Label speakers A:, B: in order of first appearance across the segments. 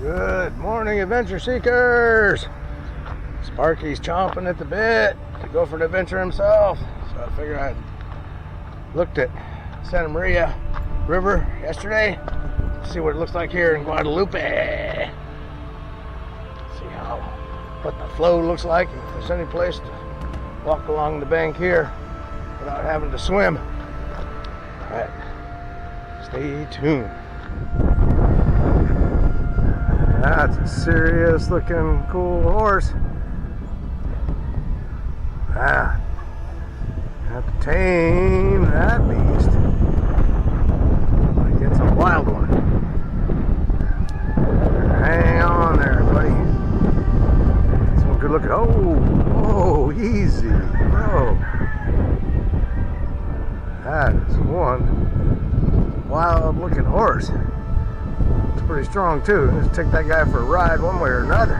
A: Good morning, adventure seekers. Sparky's chomping at the bit to go for an adventure himself. So I figured I'd looked at Santa Maria River yesterday. See what it looks like here in Guadalupe. See what the flow looks like, and if there's any place to walk along the bank here without having to swim. Alright, stay tuned. That's a serious looking cool horse. Ah, have to tame that beast. Like it's a wild one. Hang on there, buddy. Some good looking. Oh, easy, bro. That is one wild looking horse. It's pretty strong too. Just take that guy for a ride one way or another.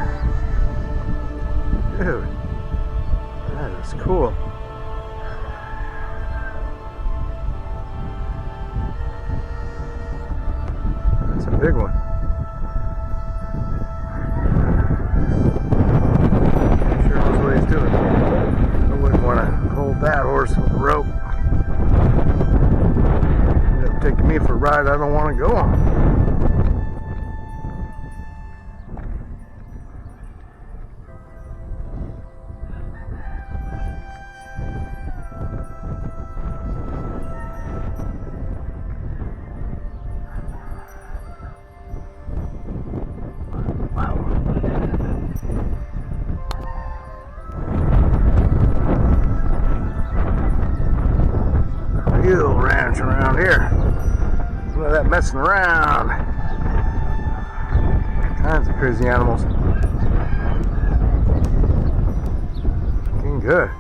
A: Dude, that is cool. That's a big one. Sure knows what he's doing. I wouldn't want to hold that horse with a rope. End up taking me for a ride I don't want to go on. Real ranch around here. Look at that messing around. Kinds of crazy animals. Looking good.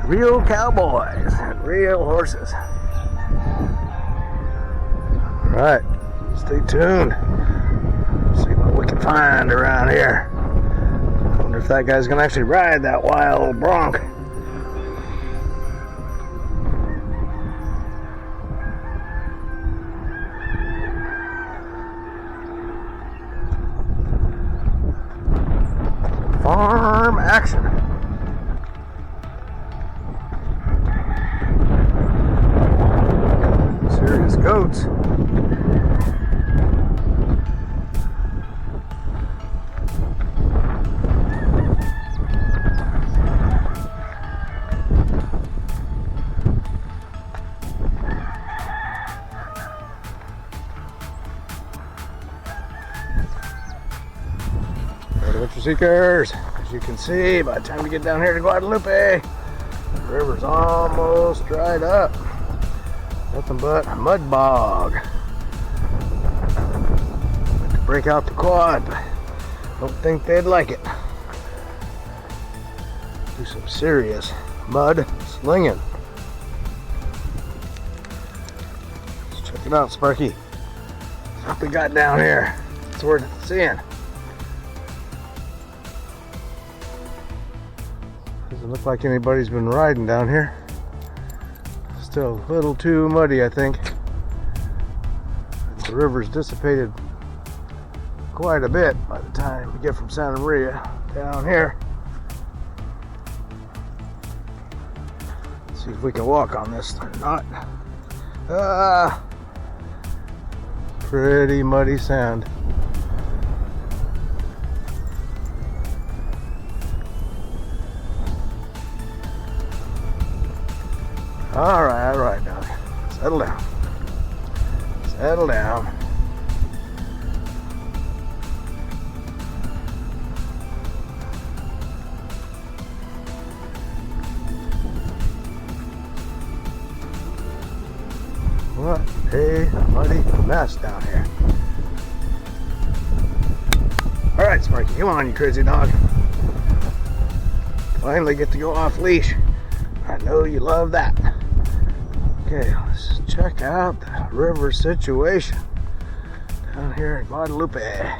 A: Real cowboys and real horses. Alright, stay tuned. See what we can find around here. I wonder if that guy's gonna actually ride that wild bronc. Farm action. Serious goats. Adventure seekers, as you can see, by the time we get down here to Guadalupe, the river's almost dried up. Nothing but a mud bog. Like to break out the quad, but don't think they'd like it. Do some serious mud slinging. Let's check it out, Sparky. What we got down here? It's worth seeing. Doesn't look like anybody's been riding down here. Still a little too muddy, I think. The river's dissipated quite a bit by the time we get from Santa Maria down here. Let's see if we can walk on this or not. Pretty muddy sand. All right, dog. Settle down. Settle down. What a muddy mess down here. All right, Sparky, come on, you crazy dog. Finally get to go off leash. I know you love that. Okay, let's check out the river situation down here in Guadalupe.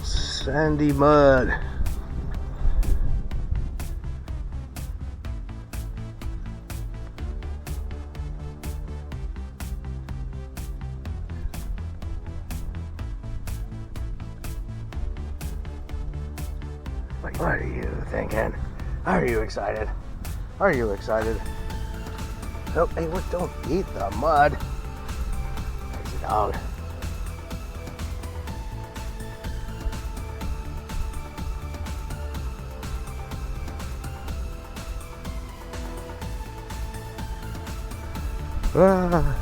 A: Sandy mud. What are you thinking? Are you excited? Are you excited? Nope, hey, what? Don't eat the mud. Crazy dog. Ah,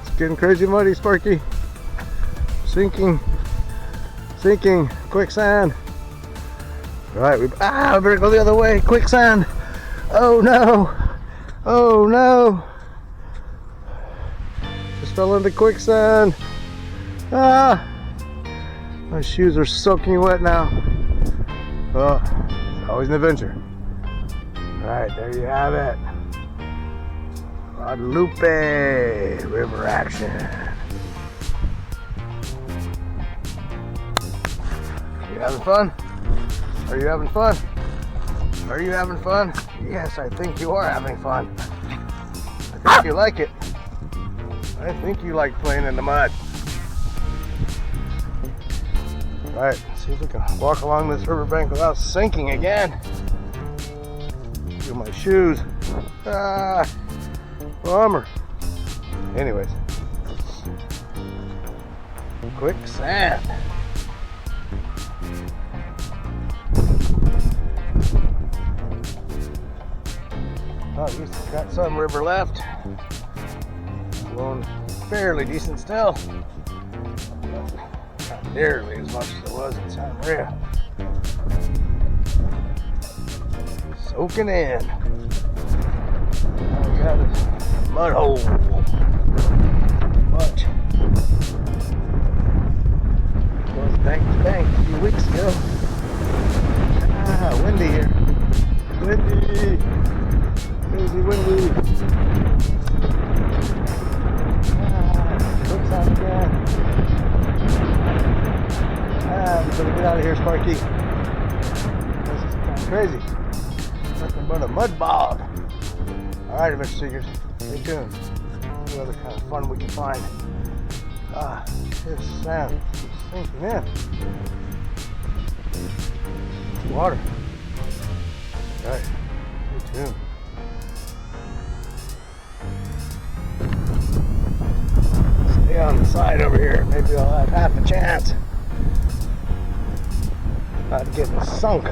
A: it's getting crazy muddy, Sparky. Sinking, quicksand. Right, we better go the other way. Quicksand. Oh no, oh no. Just fell into quicksand. Ah, my shoes are soaking wet now. Oh, it's always an adventure. All right, there you have it. Guadalupe river action. You having fun? Are you having fun? Are you having fun? Yes, I think you are having fun. I think you like it. I think you like playing in the mud. All right, see if we can walk along this riverbank without sinking again. Feel my shoes. Ah. Bummer. Anyways, quicksand. Oh, at least got some river left. Flowing fairly decent still. Not nearly as much as it was in Santa Maria. Soaking in. Oh, we got it. Mud hole. But was bank to bank a few weeks ago. Ah, windy here. Windy. Crazy windy. Looks out again. We better get out of here, Sparky. This is kind of crazy. Nothing but a mud bog. Alright, adventure seekers. Stay tuned. See what other kind of fun we can find. Ah, this sand keeps sinking in. It's water. Alright, stay tuned. Stay on the side over here. Maybe I'll have half a chance. Not getting sunk.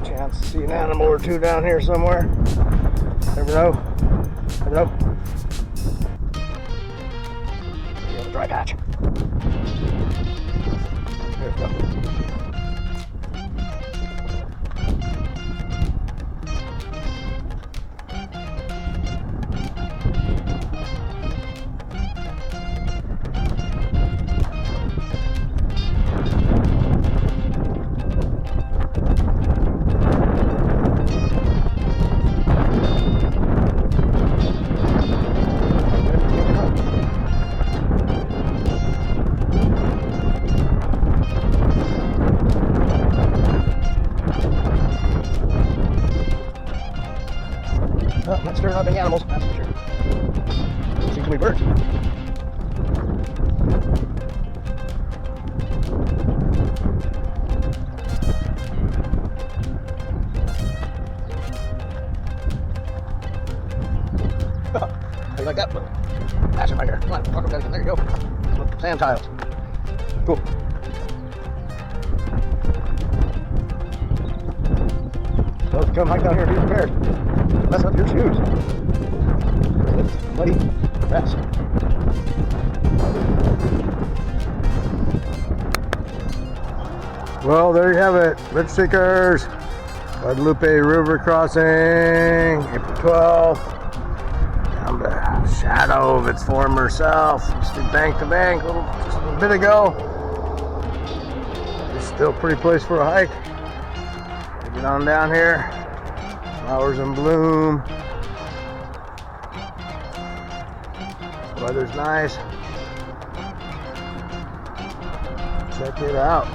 A: Chance to see an animal or two down here somewhere. Never know. Never know. We have a dry patch. There we go. Oh, not stirring up any animals, that's for sure. Seems to be birds. How you like that? Action right here. Come on, walk up there. There you go. Some sand tiles. Cool. So if you come hike down here, be prepared. Mess up your shoes. It's muddy mess. Well, there you have it, adventure seekers. Guadalupe River crossing, April 12th. Down the shadow of its former self. Used to be bank to bank just a bit ago. It's still a pretty place for a hike. Get on down here. Flowers in bloom. Weather's nice. Check it out.